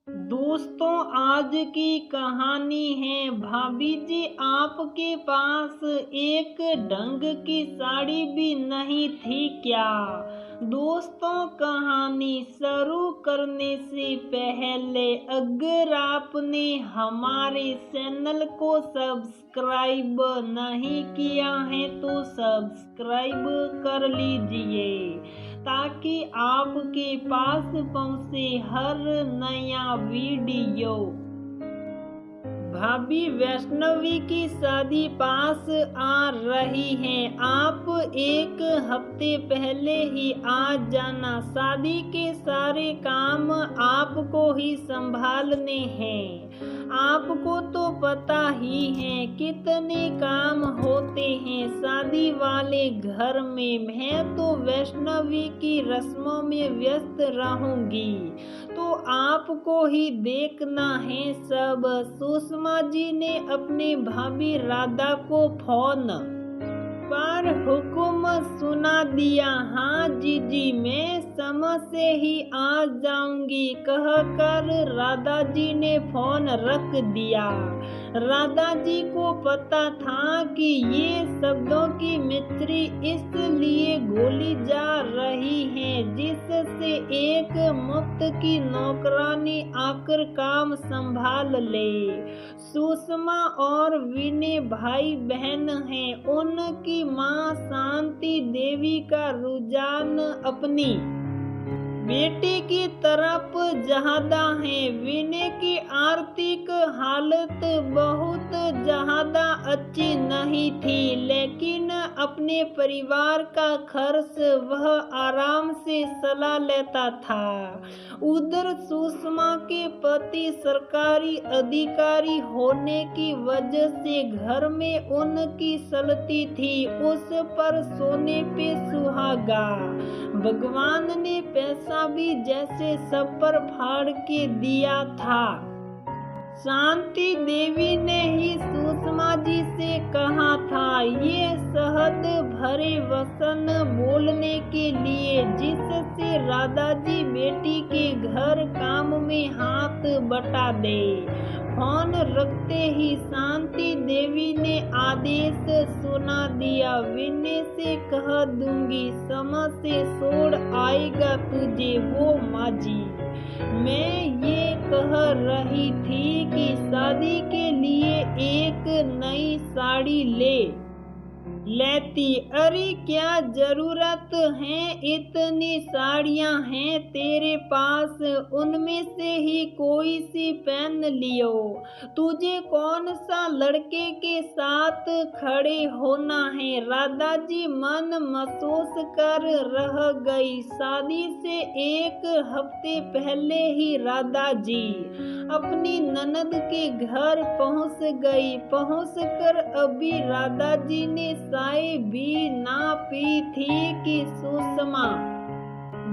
दोस्तों, आज की कहानी है। भाभी जी, आपके पास एक ढंग की साड़ी भी नहीं थी क्या? दोस्तों, कहानी शुरू करने से पहले अगर आपने हमारे चैनल को सब्सक्राइब नहीं किया है तो सब्सक्राइब कर लीजिए ताकि आपके पास पहुंचे हर नया वीडियो। भाभी वैष्णवी की शादी पास आ रही है। आप एक हफ्ते पहले ही आ जाना। शादी के सारे काम आपको ही संभालने हैं। आपको तो पता ही है कितने काम होते हैं शादी वाले घर में। मैं तो वैष्णवी की रस्मों में व्यस्त रहूंगी तो आपको ही देखना है सब। सुषमा जी ने अपनी भाभी राधा को फोन पर हुक्म सुना दिया। हाँ जीजी, मैं समय से ही आ जाऊंगी कहकर राधा जी ने फोन रख दिया। राधा जी को पता था कि ये शब्दों की मिस्त्री इसलिए गोली जा रही है जिससे एक मुफ्त की नौकरानी आकर काम संभाल ले। सुषमा और विनय भाई बहन हैं। उनकी माँ शांति देवी का रुझान अपनी बेटे की तरफ ज्यादा है। विनय की आर्थिक हालत बहुत ज्यादा अच्छी नहीं थी, लेकिन अपने परिवार का खर्च वह आराम से चला लेता था। उधर सुषमा के पति सरकारी अधिकारी होने की वजह से घर में उनकी चलती थी। उस पर सोने पे सुहागा। भगवान ने पैसा भी जैसे सब पर फाड़ के दिया था। शांति देवी ने ही सुषमा जी से कहा था ये शहद भरे वचन बोलने के लिए जिससे राधा जी बेटी के घर काम में हाथ बटा दे। फोन रखते ही शांति देवी ने आदेश सुना दिया, विनय से कह दूंगी समय से छोड़ आएगा तुझे वो माजी। मैं ये कह रही थी कि शादी के लिए एक नई साड़ी लेती। अरे क्या जरूरत है, इतनी साड़ियां हैं तेरे पास, उनमें से ही कोई सी पहन लियो। तुझे कौन सा लड़के के साथ खड़े होना है। राधा जी मन महसूस कर रह गई। शादी से एक हफ्ते पहले ही राधा जी अपनी ननद के घर पहुंच गई। पहुंचकर अभी राधा जी ने चाय भी ना पी थी कि सुषमा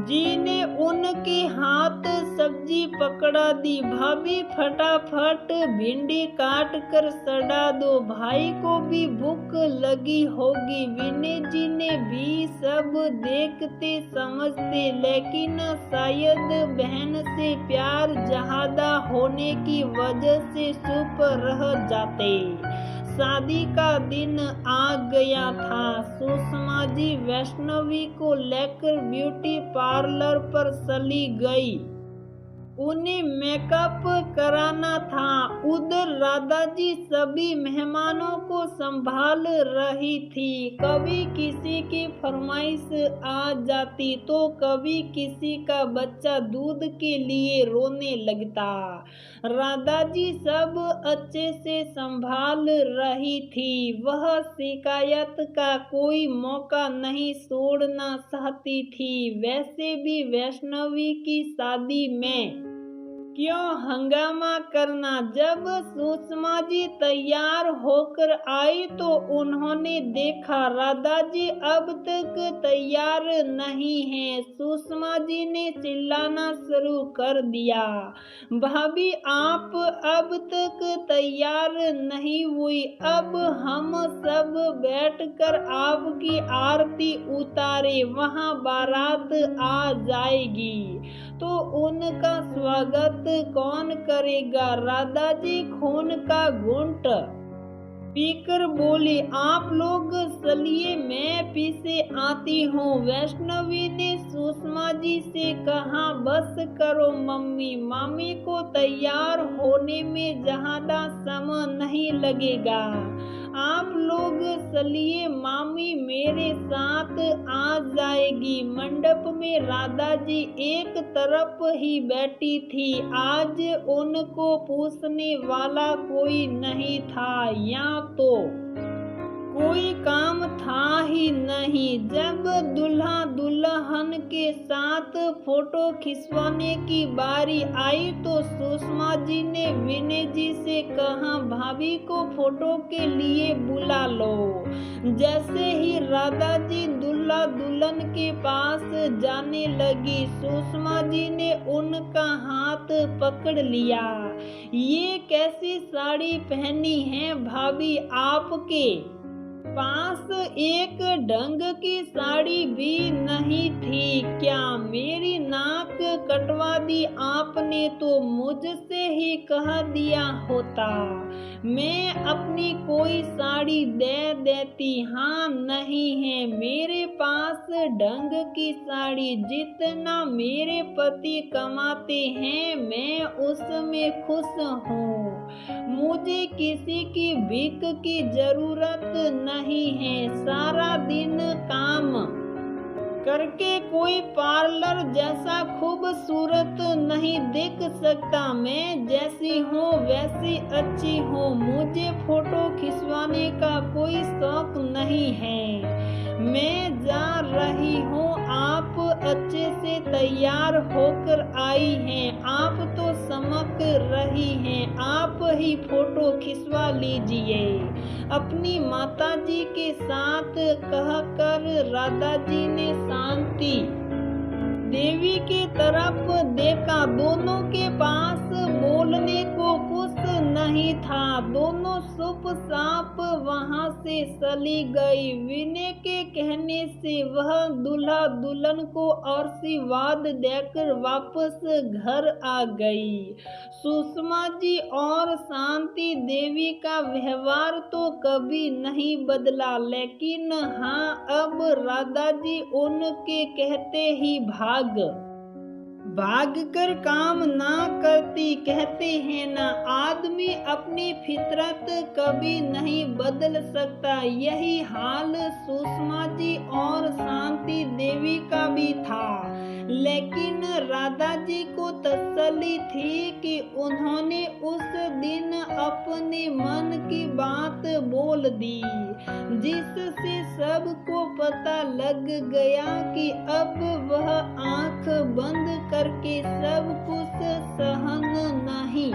जी ने उनके हाथ सब्जी पकड़ा दी। भाभी फटाफट भिंडी काट कर सड़ा दो, भाई को भी भूख लगी होगी। विनय जी ने भी सब देखते समझते, लेकिन शायद बहन से प्यार ज्यादा होने की वजह से चुप रह जाते। शादी का दिन आ गया था। सुषमा जी वैष्णवी को लेकर ब्यूटी पार्लर पर चली गई। उन्हें मेकअप कराना था। उधर राधा जी सभी मेहमानों को संभाल रही थी। कभी किसी की फरमाइश आ जाती तो कभी किसी का बच्चा दूध के लिए रोने लगता। राधा जी सब अच्छे से संभाल रही थी। वह शिकायत का कोई मौका नहीं छोड़ना चाहती थी। वैसे भी वैष्णवी की शादी में क्यों हंगामा करना। जब सुषमा जी तैयार होकर आई तो उन्होंने देखा राधा जी अब तक तैयार नहीं है। सुषमा जी ने चिल्लाना शुरू कर दिया, भाभी आप अब तक तैयार नहीं हुई, अब हम सब बैठकर आपकी आरती उतारे, वहां बारात आ जाएगी। तो उनका स्वागत कौन करेगा? राधा जी खून का घूंट पीकर बोली, आप लोग चलिए मैं पीछे आती हूँ। वैष्णवी ने सुषमा जी से कहा, बस करो मम्मी, मामी को तैयार होने में ज्यादा समय नहीं लगेगा। आप लोग चलिए, मामी मेरे साथ आ जाएगी। मंडप में राधा जी एक तरफ ही बैठी थी। आज उनको पूछने वाला कोई नहीं था या तो कोई काम था ही नहीं। जब दूल्हा दुल्हन के साथ फोटो खिंचवाने की बारी आई तो सुषमा जी ने विनय जी से कहा, भाभी को फोटो के लिए बुला लो। जैसे ही राधा जी दूल्हा दुल्हन के पास जाने लगी, सुषमा जी ने उनका हाथ पकड़ लिया। ये कैसी साड़ी पहनी है भाभी? आपके पास एक ढंग की साड़ी भी नहीं थी क्या? मेरी नाक कटवा दी आपने तो मुझसे ही कह दिया होता, मैं अपनी कोई साड़ी दे देती। हाँ, नहीं है मेरे पास ढंग की साड़ी। जितना मेरे पति कमाते हैं मैं उसमें खुश हूँ। मुझे किसी की भीख की जरूरत नहीं है। सारा दिन काम करके कोई पार्लर जैसा खूबसूरत नहीं दिख सकता। मैं जैसी हूँ वैसी अच्छी हूँ। मुझे फोटो खिंचवाने का कोई शौक नहीं है। मैं जा रही हूँ। आप अच्छे से तैयार होकर आई हैं। आप तो चमक रही हैं। आप ही फोटो खिंचवा लीजिए अपनी माता जी के साथ, कहकर राधा जी ने शांति देवी की तरफ देखा। दोनों के पास बोलने को कुछ नहीं था। दोनों चुपचाप वहां से चली गई। विनय के कहने से वह दूल्हा दुल्हन को आशीर्वाद देकर वापस घर आ गई। सुषमा जी और शांति देवी का व्यवहार तो कभी नहीं बदला, लेकिन हाँ, अब राधा जी उनके कहते ही भाग कर काम ना करती। कहते हैं ना, आदमी अपनी फितरत कभी नहीं बदल सकता। यही हाल सुषमा जी और शांति देवी का भी था, लेकिन राधा जी को तसल्ली थी कि उन्होंने उस दिन अपने मन की बात बोल दी, जिससे सबको पता लग गया कि अब वह आंख बंद करके सब कुछ सहन नहीं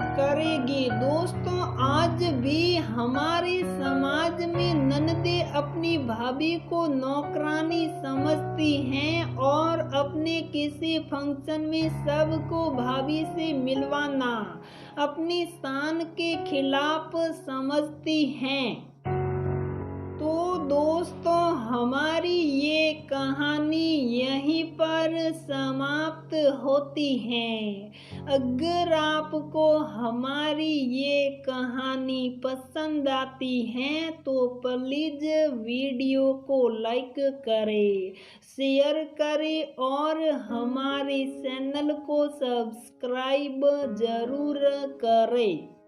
करेगी। दोस्तों, आज भी हमारे समाज में ननदें अपनी भाभी को नौकरानी समझती हैं और अपने किसी फंक्शन में सबको भाभी से मिलवाना अपनी शान के खिलाफ समझती हैं। तो दोस्तों, हमारी ये कहानी यहीं पर समाप्त होती है। अगर आपको हमारी ये कहानी पसंद आती है तो प्लीज वीडियो को लाइक करें, शेयर करें और हमारे चैनल को सब्सक्राइब जरूर करें।